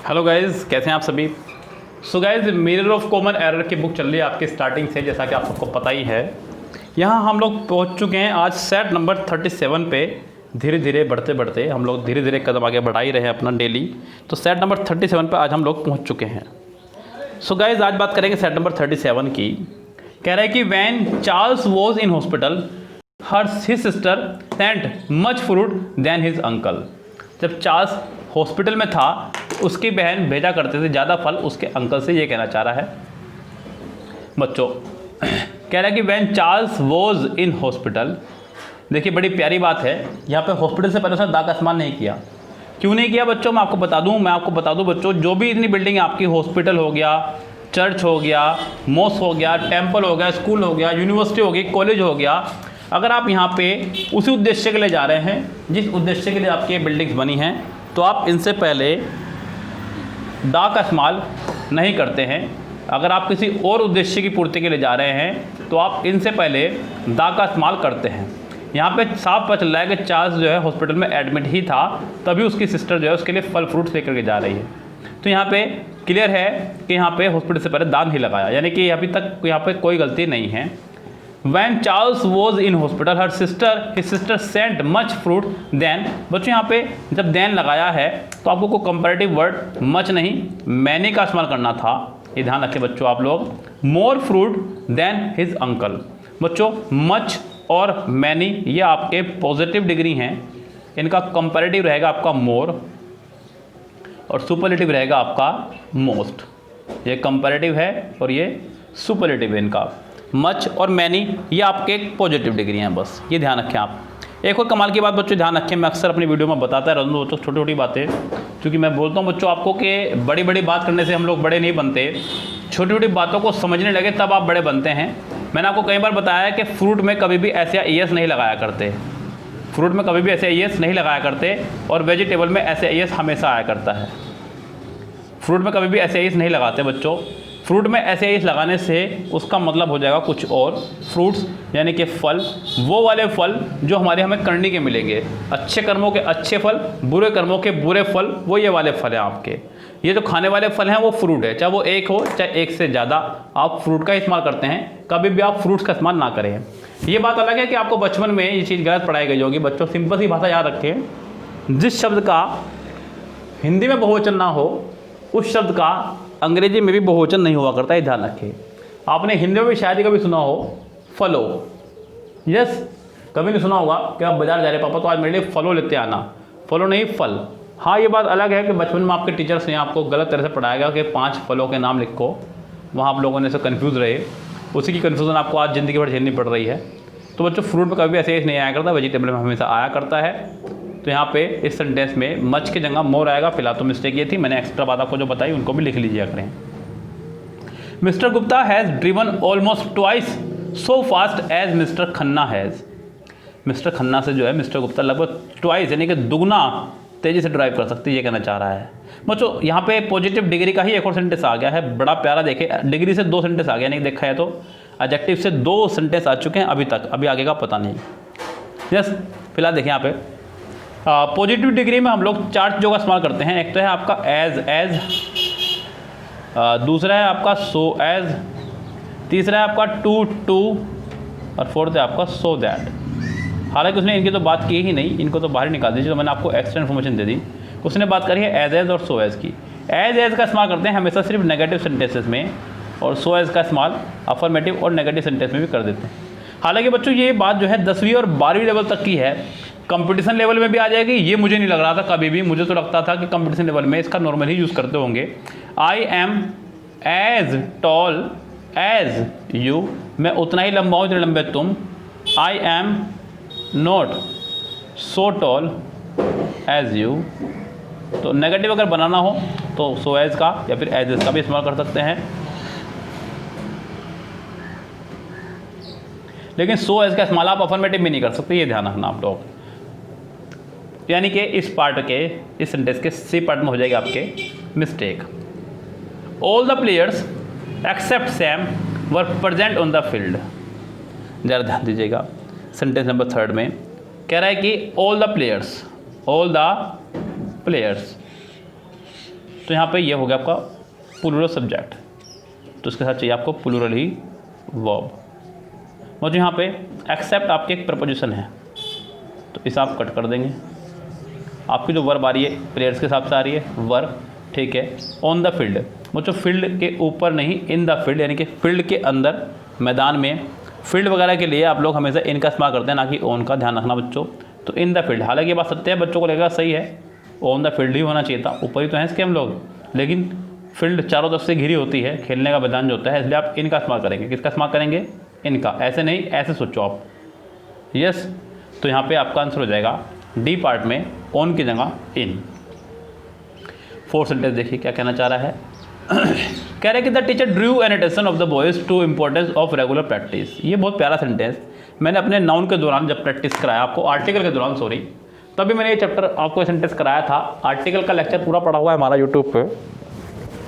Hello guys, कैसे हैं आप सभी। So guys, mirror of common error की बुक चल रही है आपकी स्टार्टिंग से, जैसा कि आप सबको पता ही है। यहाँ हम लोग पहुँच चुके हैं आज सेट नंबर 37 पे। धीरे धीरे बढ़ते बढ़ते हम लोग धीरे धीरे कदम आगे बढ़ा ही रहे हैं अपना डेली। तो सेट नंबर 37 पे आज हम लोग पहुँच चुके हैं। सो गाइस, आज बात करेंगे सेट नंबर 37 की। कह रहा है कि when Charles was in hospital his sister sent much fruit than his uncle. जब चार्ल्स हॉस्पिटल में था, उसकी बहन भेजा करते थे ज़्यादा फल उसके अंकल से। ये कहना चाह रहा है बच्चों। कह रहा है कि when Charles was in hospital. देखिए, बड़ी प्यारी बात है। यहाँ पे हॉस्पिटल से पहले उसने दाग का इस्तेमाल नहीं किया। क्यों नहीं किया बच्चों, मैं आपको बता दूं बच्चों। जो भी इतनी बिल्डिंग है आपकी, हॉस्पिटल हो गया, चर्च हो गया, मॉस्क हो गया, टेम्पल हो गया, स्कूल हो गया, यूनिवर्सिटी हो गई, कॉलेज हो गया, अगर आप यहाँ पे उसी उद्देश्य के लिए जा रहे हैं जिस उद्देश्य के लिए आपकी बिल्डिंग्स बनी हैं, तो आप इनसे पहले दाग का इस्तेमाल नहीं करते हैं। अगर आप किसी और उद्देश्य की पूर्ति के लिए जा रहे हैं तो आप इनसे पहले दाग का इस्तेमाल करते हैं। यहाँ पे साफ पता चल रहा है कि चार्ल्स जो है हॉस्पिटल में एडमिट ही था, तभी उसकी सिस्टर जो है उसके लिए फल फ्रूट्स लेकर के जा रही है। तो यहाँ पे क्लियर है कि यहाँ पे हॉस्पिटल से पहले दाग नहीं लगाया, यानी कि अभी तक यहाँ पे कोई गलती नहीं है। When Charles was in hospital, his sister sent much fruit then। बच्चों यहाँ पे जब then लगाया है तो आपको कोई कंपैरेटिव वर्ड much नहीं many का इस्तेमाल करना था। ये ध्यान रखें बच्चों आप लोग। more fruit than his uncle। बच्चों much और many ये आपके पॉजिटिव डिग्री हैं। इनका कंपैरेटिव रहेगा आपका more और सुपरलेटिव रहेगा आपका most। ये कंपैरेटिव है और ये सुपरलेटिव है। इनका मच और मैनी ये आपके पॉजिटिव डिग्री हैं, बस ये ध्यान रखें आप। एक और कमाल की बात बच्चों ध्यान रखें, मैं अक्सर अपनी वीडियो में बताता रहता हूँ बच्चों छोटी छोटी बातें, क्योंकि मैं बोलता हूँ बच्चों आपको कि बड़ी बड़ी बात करने से हम लोग बड़े नहीं बनते। छोटी छोटी बातों को समझने लगे तब आप बड़े बनते हैं। मैंने आपको कई बार बताया है कि फ्रूट में कभी भी ऐसे एस नहीं लगाया करते, फ्रूट में कभी भी ऐसे एस नहीं लगाया करते, और वेजिटेबल में ऐसे एस हमेशा आया करता है। फ्रूट में कभी भी ऐसे एस नहीं लगाते बच्चों। फ्रूट में ऐसे एस लगाने से उसका मतलब हो जाएगा कुछ और। फ्रूट्स यानी कि फल, वो वाले फल जो हमें करने के मिलेंगे। अच्छे कर्मों के अच्छे फल, बुरे कर्मों के बुरे फल, वो ये वाले फल हैं आपके। ये जो खाने वाले फल हैं वो फ्रूट है, चाहे वो एक हो चाहे एक से ज़्यादा, आप फ्रूट का इस्तेमाल करते हैं। कभी भी आप फ्रूट्स का इस्तेमाल ना करें। ये बात अलग है कि आपको बचपन में ये चीज़ गलत पढ़ाई गई होगी बच्चों। सिंपल सी भाषा याद रखें, जिस शब्द का हिंदी में बहुवचन ना हो उस शब्द का अंग्रेजी में भी बहुवचन नहीं हुआ करता है, ध्यान रखें। आपने हिंदी में भी शायद ही कभी सुना हो फलो। यस, कभी नहीं सुना होगा कि आप बाजार जा रहे पापा तो आज मेरे लिए फलो लेते आना। फलो नहीं, फल। हाँ, ये बात अलग है कि बचपन में आपके टीचर्स ने आपको गलत तरह से पढ़ाया गया कि 5 फलों के नाम लिखो, वहाँ आप लोगों ने से कन्फ्यूज़ रहे। उसी की कन्फ्यूज़न आपको आज ज़िंदगी भर झेलनी पड़ रही है। तो बच्चों फ्रूट में कभी ऐसे नहीं आया करता, वेजिटेबल में हमेशा आया करता है। तो यहाँ पे इस सेंटेंस में मच की जगह मोर आएगा। फिलहाल तो मिस्टेक ये थी, मैंने एक्स्ट्रा बात आपको जो बताई उनको भी लिख लीजिए करें। Mister Gupta has driven almost twice so fast as mister Khanna has. Mister Khanna से जो है मिस्टर गुप्ता लगभग ट्वाइस यानी कि दुगना तेज़ी से ड्राइव कर सकते हैं, ये कहना चाह रहा है बच्चों। यहाँ पे पॉजिटिव डिग्री का ही एक और सेंटेंस आ गया है, बड़ा प्यारा। देखे, डिग्री से 2 सेंटेंस आ गया, नहीं देखा है तो एडजेक्टिव से 2 सेंटेंस आ चुके हैं अभी तक, अभी आगे का पता नहीं। यस, फिलहाल देखिए यहाँ पे पॉजिटिव डिग्री में हम लोग 4 चीज़ों का इस्तेमाल करते हैं। एक तो है आपका एज, दूसरा है आपका सो एज, तीसरा है आपका टू, और फोर्थ है आपका सो दैट। हालांकि उसने इनकी तो बात की ही नहीं, इनको तो बाहर ही निकाल दीजिए, तो मैंने आपको एक्स्ट्रा इन्फॉर्मेशन दे दी। उसने बात करी है एज और सो एज की। एज का इस्तेमाल करते हैं हमेशा सिर्फ नेगेटिव सेंटेंसेस में, और सो एज का इस्तेमाल अफर्मेटिव और नेगेटिव सेंटेंस में भी कर देते हैं। हालांकि बच्चों ये बात जो है 10वीं और 12वीं लेवल तक की है, कंपटीशन लेवल में भी आ जाएगी। ये मुझे नहीं लग रहा था कभी भी, मुझे तो लगता था कि कंपटीशन लेवल में इसका नॉर्मल ही यूज़ करते होंगे। I am as tall as you, मैं उतना ही लंबा हूँ जितने लंबे तुम। I am not so tall as you. तो नेगेटिव अगर बनाना हो तो सो एज का या फिर एज का भी इस्तेमाल कर सकते हैं, लेकिन सो एज का इस्तेमाल आप अफर्मेटिव भी नहीं कर सकते, ये ध्यान रखना आप लोग। यानी कि इस पार्ट के, इस सेंटेंस के सी पार्ट में हो जाएगा आपके mistake. All the players except Sam were present on the field. ज़रा ध्यान दीजिएगा, सेंटेंस नंबर 3 में कह रहा है कि ऑल द प्लेयर्स तो यहाँ पे ये हो गया आपका प्लूरल सब्जेक्ट, तो इसके साथ चाहिए आपको प्लूरल ही वर्ब। और जो यहाँ पे एक्सेप्ट आपके एक प्रपोजिशन है, तो इसे आप कट कर देंगे। आपकी जो वर्ब आ रही है प्लेयर्स के हिसाब से आ रही है वर्ब, ठीक है। ऑन द फील्ड, वो जो फील्ड के ऊपर नहीं, इन द फील्ड, यानी कि फील्ड के अंदर, मैदान में। फील्ड वगैरह के लिए आप लोग हमेशा इन का इस्तेमाल करते हैं, ना कि ऑन का, ध्यान रखना बच्चों। तो इन द फील्ड, हालांकि ये बात सत्य है, बच्चों को लगेगा सही है, ऑन द फील्ड ही होना चाहिए था, ऊपर ही तो हैं इसके हम लोग, लेकिन फील्ड चारों तरफ से घिरी होती है, खेलने का मैदान जो होता है, इसलिए आप इनका इस्तेमाल करेंगे। किसका इस्तेमाल करेंगे? इनका, ऐसे नहीं, ऐसे सोचो आप। यस, तो यहाँ पे आपका आंसर हो जाएगा डी पार्ट में ऑन की जगह इन। 4 सेंटेंस देखिए क्या कहना चाह रहा है। कह रहे कि the teacher drew an attention of the boys to importance of regular practice. ये बहुत प्यारा सेंटेंस, मैंने अपने नाउन के दौरान जब प्रैक्टिस कराया आपको, आर्टिकल के दौरान सॉरी, तभी मैंने ये चैप्टर आपको सेंटेंस कराया था। आर्टिकल का लेक्चर पूरा पड़ा हुआ है हमारा यूट्यूब पे,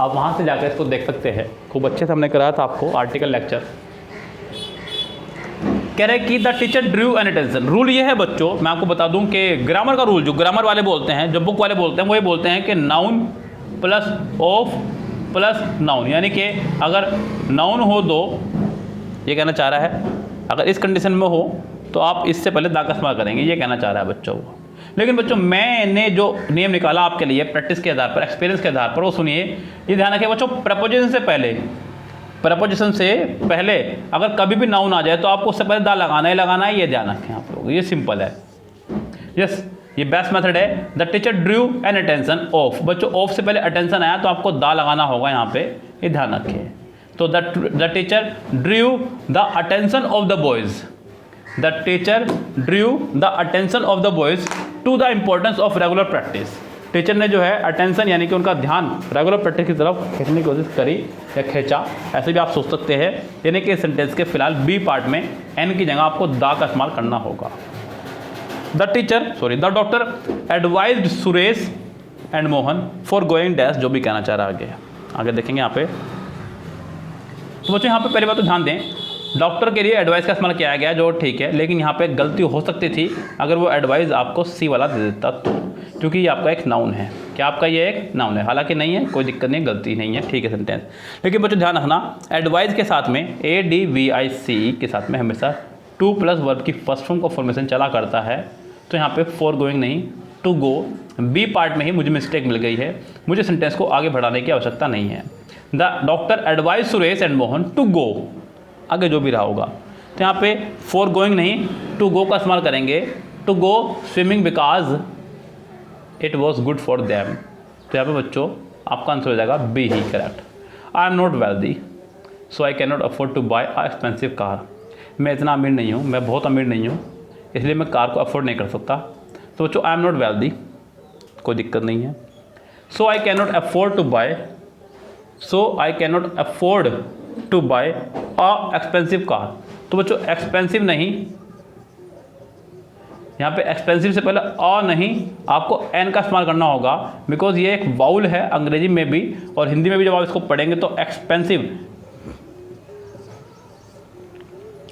आप वहाँ से जाकर इसको देख सकते हैं, खूब अच्छे से हमने कराया था आपको आर्टिकल लेक्चर। कह रहे कि the teacher drew an attention. Rule ये है बच्चों, मैं आपको बता दूं कि ग्रामर का रूल, जो ग्रामर वाले बोलते हैं, जो बुक वाले बोलते हैं, वो ये बोलते हैं कि noun plus of plus noun, यानी कि अगर नाउन हो दो, ये कहना चाह रहा है, अगर इस कंडीशन में हो तो आप इससे पहले दा का इस्तेमाल करेंगे, ये कहना चाह रहा है बच्चों वो। लेकिन बच्चों मैंने जो नियम निकाला आपके लिए प्रैक्टिस के आधार पर, एक्सपीरियंस के आधार पर, वो सुनिए, ये ध्यान रखिए बच्चों, प्रपोजिशन से पहले, प्रपोजिशन से पहले अगर कभी भी नाउन आ जाए तो आपको उससे पहले दा लगाना ही लगाना है, ये ध्यान रखें आप लोग, ये सिंपल है। यस, ये बेस्ट मेथड है। The teacher drew an attention of, बच्चों ऑफ से पहले अटेंशन आया तो आपको दा लगाना होगा यहाँ पे, ये ध्यान रखिए। तो the teacher drew the attention of the boys, the teacher drew the attention of the boys to the importance of regular practice. Teacher ने जो है अटेंशन यानी कि उनका ध्यान रेगुलर प्रैक्टिस की तरफ खींचने की कोशिश करी या खींचा, ऐसे भी आप सोच सकते हैं। यानी कि सेंटेंस के फिलहाल बी पार्ट में एन की जगह आपको दा का इस्तेमाल करना होगा। The doctor advised Suresh and Mohan for going dash, जो भी कहना चाह रहा है आगे देखेंगे यहाँ पे। तो बच्चों यहाँ पे पहली बात तो ध्यान दें, डॉक्टर के लिए एडवाइस का इस्तेमाल किया गया जो ठीक है, लेकिन यहाँ पे गलती हो सकती थी अगर वो एडवाइस आपको सी वाला दे देता तो, क्योंकि ये आपका एक नाउन है। क्या आपका ये एक नाउन है? हालांकि नहीं है, कोई दिक्कत नहीं, गलती नहीं है, ठीक है सेंटेंस। लेकिन बच्चों ध्यान रखना, एडवाइस के साथ में ADVICE के साथ में हमेशा टू प्लस वर्ब की फर्स्ट फॉर्म का फॉर्मेशन चला करता है। तो यहाँ पे फॉर गोइंग नहीं, टू गो, बी पार्ट में ही मुझे मिस्टेक मिल गई है, मुझे सेंटेंस को आगे बढ़ाने की आवश्यकता नहीं है। The doctor advise Suresh and Mohan to go, आगे जो भी रहा होगा। तो यहाँ पे फॉर गोइंग नहीं, टू गो का इस्तेमाल करेंगे, to go swimming because it was good for them. तो यहाँ पे बच्चों आपका आंसर हो जाएगा बी ही correct. I am not wealthy so I can not afford to buy a expensive car. मैं इतना अमीर नहीं हूँ, मैं बहुत अमीर नहीं हूँ, इसलिए मैं कार को अफोर्ड नहीं कर सकता। तो बच्चों आई एम नॉट वेल्दी, कोई दिक्कत नहीं है। So I can not afford to buy, so I can not afford to buy a expensive car. तो बच्चों एक्सपेंसिव नहीं, यहाँ पे एक्सपेंसिव से पहले अ नहीं, आपको एन का इस्तेमाल करना होगा, बिकॉज ये एक वाउल है अंग्रेजी में भी और हिंदी में भी। जब आप इसको पढ़ेंगे तो एक्सपेंसिव,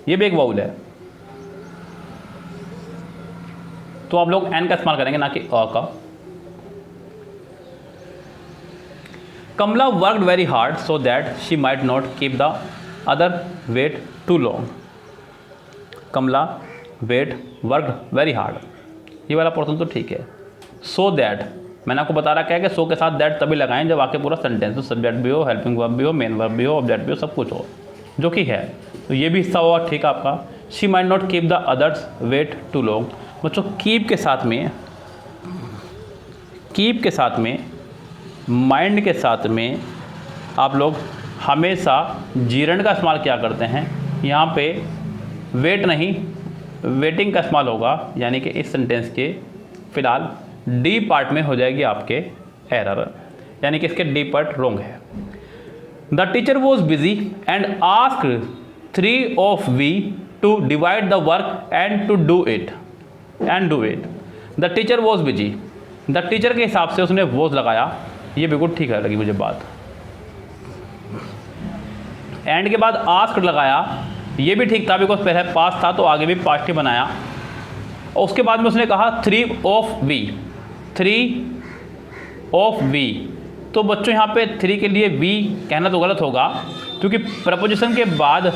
ये भी एक वाउल है, तो आप लोग एन का इस्तेमाल करेंगे, ना कि अ का। Kamala worked very hard so that she might not keep the other wait too long. Kamala worked very hard, ये वाला पोर्शन तो ठीक है। सो दैट, मैंने आपको बता रखा है कि सो के साथ दैट तभी लगाएं जब आके पूरा सेंटेंस हो, सब्जेक्ट भी हो, हेल्पिंग वर्ब भी हो, मेन वर्ब भी हो, ऑब्जेक्ट भी हो, सब कुछ हो, जो कि है। तो ये भी हिस्सा हुआ ठीक है आपका। She might not keep the others wait too long. बच्चों कीप के साथ में, कीप के साथ में, माइंड के साथ में आप लोग हमेशा जीरण का इस्तेमाल क्या करते हैं। यहाँ पे वेट नहीं, वेटिंग का इस्तेमाल होगा, यानी कि इस सेंटेंस के फिलहाल डी पार्ट में हो जाएगी आपके एरर, यानी कि इसके डी पार्ट रॉन्ग है। The teacher was busy and asked 3 of we to divide the work and to do it, and do it. The teacher was busy, the teacher के हिसाब से उसने वॉज लगाया, ये बिल्कुल ठीक है लगी मुझे बात। एंड के बाद आस्क्ड लगाया, ये भी ठीक था, बिकॉज पहले पास था तो आगे भी पास्ट ही बनाया। और उसके बाद में उसने कहा 3 of we, 3 of we तो बच्चों यहाँ पे 3 के लिए वी कहना तो गलत होगा, क्योंकि प्रपोजिशन के बाद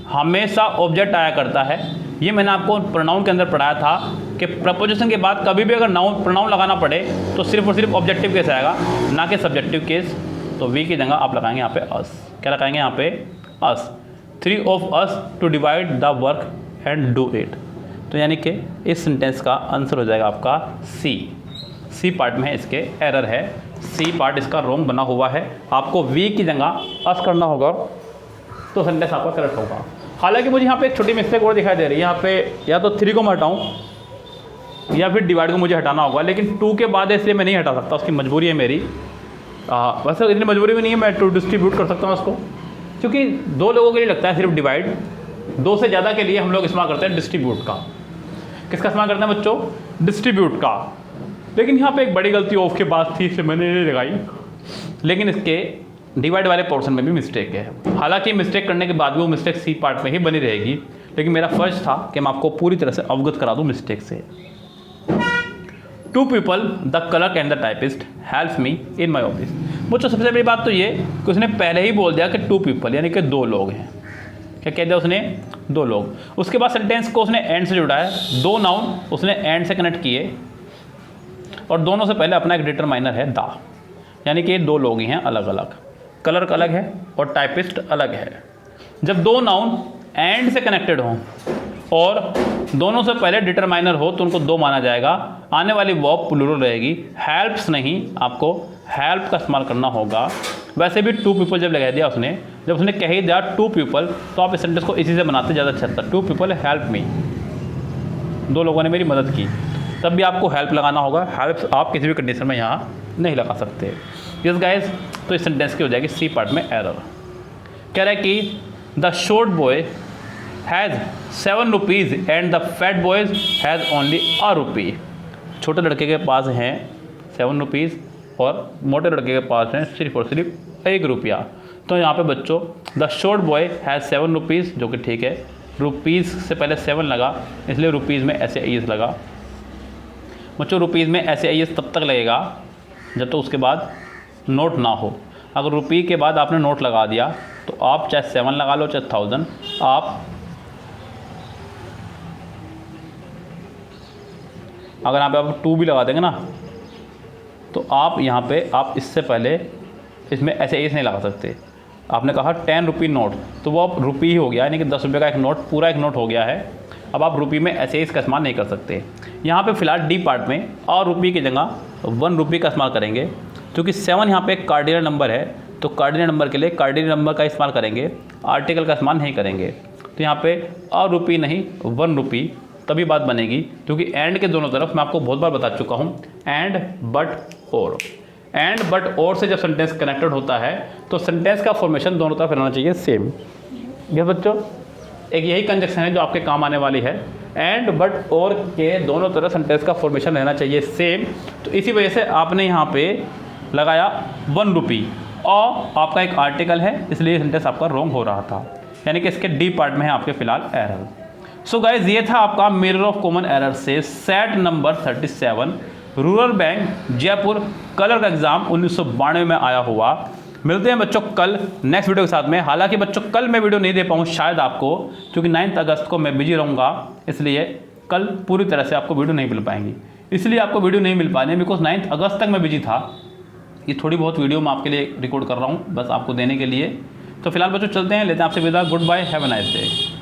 हमेशा ऑब्जेक्ट आया करता है। ये मैंने आपको प्रोनाउन के अंदर पढ़ाया था कि प्रपोजिशन के बाद कभी भी अगर नाउन प्रोनाउन लगाना पड़े तो सिर्फ और सिर्फ ऑब्जेक्टिव केस आएगा, ना कि सब्जेक्टिव केस। तो वी की जगह आप लगाएंगे यहाँ पे अस। क्या लगाएंगे यहाँ पे? Us. 3 of us to divide the work and do it. तो यानी कि इस सेंटेंस का आंसर हो जाएगा आपका सी पार्ट में इसके एरर है, सी पार्ट इसका रॉन्ग बना हुआ है। आपको वी की जगह अस करना होगा तो सेंटेंस आपका करेक्ट होगा। हालांकि मुझे यहाँ पे एक छोटी मिस्टेक और दिखाई दे रही है। यहाँ पे या तो 3 को मैं हटाऊँ या फिर डिवाइड को मुझे हटाना होगा, लेकिन 2 के बाद है इसलिए मैं नहीं हटा सकता, उसकी मजबूरी है मेरी। वैसे इतनी मजबूरी भी नहीं है, मैं टू डिस्ट्रीब्यूट कर सकता हूँ उसको, क्योंकि 2 लोगों के लिए लगता है सिर्फ डिवाइड, 2 से ज़्यादा के लिए हम लोग इस्तेमाल करते हैं डिस्ट्रीब्यूट का। किसका इस्तेमाल करते हैं बच्चों? डिस्ट्रीब्यूट का। लेकिन यहाँ पे एक बड़ी गलती ऑफ के बाद थी, इसलिए मैंने नहीं लगाई, लेकिन इसके डिवाइड वाले पोर्शन में भी मिस्टेक है। हालांकि मिस्टेक करने के बाद भी वो मिस्टेक सी पार्ट में ही बनी रहेगी, लेकिन मेरा फर्ज था कि मैं आपको पूरी तरह से अवगत करा दूँ मिस्टेक से। 2 people, the clerk and the typist help me in my office. मुझे सबसे बड़ी बात तो ये कि उसने पहले ही बोल दिया कि 2 people यानी कि 2 लोग हैं। क्या कह दिया उसने? 2 लोग। उसके बाद सेंटेंस को उसने एंड से जुड़ा है, 2 नाउन उसने एंड से कनेक्ट किए, और दोनों से पहले अपना एक डिटरमाइनर है द, यानी कि 2 लोग ही हैं अलग अलग। क्लर्क अलग है और टाइपिस्ट अलग है। जब 2 नाउन एंड से कनेक्टेड हों और दोनों से पहले डिटरमाइनर हो तो उनको 2 माना जाएगा। आने वाली वर्ब प्लूरल रहेगी, हेल्प्स नहीं, आपको हेल्प का इस्तेमाल करना होगा। वैसे भी 2 people जब लगा दिया उसने, जब उसने कह ही दिया 2 people, तो आप इस सेंटेंस को इसी से बनाते ज़्यादा अच्छा था। 2 people हेल्प मी, 2 लोगों ने मेरी मदद की, तब भी आपको हेल्प लगाना होगा। हेल्प आप किसी भी कंडीशन में यहाँ नहीं लगा सकते। यस गाइस, तो इस सेंटेंस की हो जाएगी सी पार्ट में एरर। कह रहा है कि the short boy has 7 rupees and the fat boys has only a rupee. छोटे लड़के के पास हैं 7 rupees और मोटे लड़के के पास हैं सिर्फ और सिर्फ 1 रुपया। तो यहाँ पे बच्चों the short boy has 7 rupees, जो कि ठीक है, रुपीज़ से पहले 7 लगा इसलिए रुपीज़ में ऐसे एस लगा। बच्चों रुपीज़ में ऐसे एस तब तक लगेगा जब तक उसके बाद नोट ना हो। अगर रुपये के बाद आपने नोट लगा दिया तो आप चाहे 7 लगा लो चाहे 1000, आप अगर यहाँ पे आप 2 भी लगा देंगे ना तो आप यहाँ पे आप इससे पहले इसमें ऐसे एस नहीं लगा सकते। आपने कहा 10 रुपये नोट, तो वो अब रुपये ही हो गया, यानी कि 10 रुपये का एक नोट, पूरा एक नोट हो गया है। अब आप रुपये में ऐसे एस का इस्तेमाल नहीं कर सकते। यहाँ पे फिलहाल डी पार्ट में और रुपये की जगह 1 रुपये का इस्तेमाल करेंगे, क्योंकि 7 यहाँ पे एक कार्डिनल नंबर है, तो कार्डिनल नंबर के लिए कार्डिनल नंबर का इस्तेमाल करेंगे, आर्टिकल का इस्तेमाल नहीं करेंगे। तो यहाँ पे और रुपये नहीं 1 रुपये, तभी बात बनेगी, क्योंकि एंड के दोनों तरफ मैं आपको बहुत बार बता चुका हूँ, एंड बट और। एंड बट और से जब सेंटेंस कनेक्टेड होता है तो सेंटेंस का फॉर्मेशन दोनों तरफ रहना चाहिए सेम। यह बच्चों एक यही कंजक्शन है जो आपके काम आने वाली है। एंड बट और के दोनों तरफ सेंटेंस का फॉर्मेशन रहना चाहिए सेम। तो इसी वजह से आपने यहाँ पे लगाया 1 रुपये और आपका एक आर्टिकल है, इसलिए सेंटेंस आपका रॉन्ग हो रहा था, यानी कि इसके डी पार्ट में है आपके फिलहाल एरर। सो गाइज ये था आपका मिरर ऑफ कॉमन एरर से set number 37 rural bank Jaipur colour का एग्जाम 1992 में आया हुआ। मिलते हैं बच्चों कल नेक्स्ट वीडियो के साथ में। हालांकि बच्चों कल मैं वीडियो नहीं दे पाऊँ शायद आपको, क्योंकि 9 अगस्त को मैं बिजी रहूँगा, इसलिए कल पूरी तरह से आपको वीडियो नहीं मिल पाएंगी। इसलिए आपको वीडियो नहीं मिल पाने बिकॉज 9 अगस्त तक मैं बिजी था। ये थोड़ी बहुत वीडियो मैं आपके लिए रिकॉर्ड कर रहा हूँ बस आपको देने के लिए। तो फिलहाल बच्चों चलते हैं, लेते हैं आपसे विदा। Good bye, have a nice day.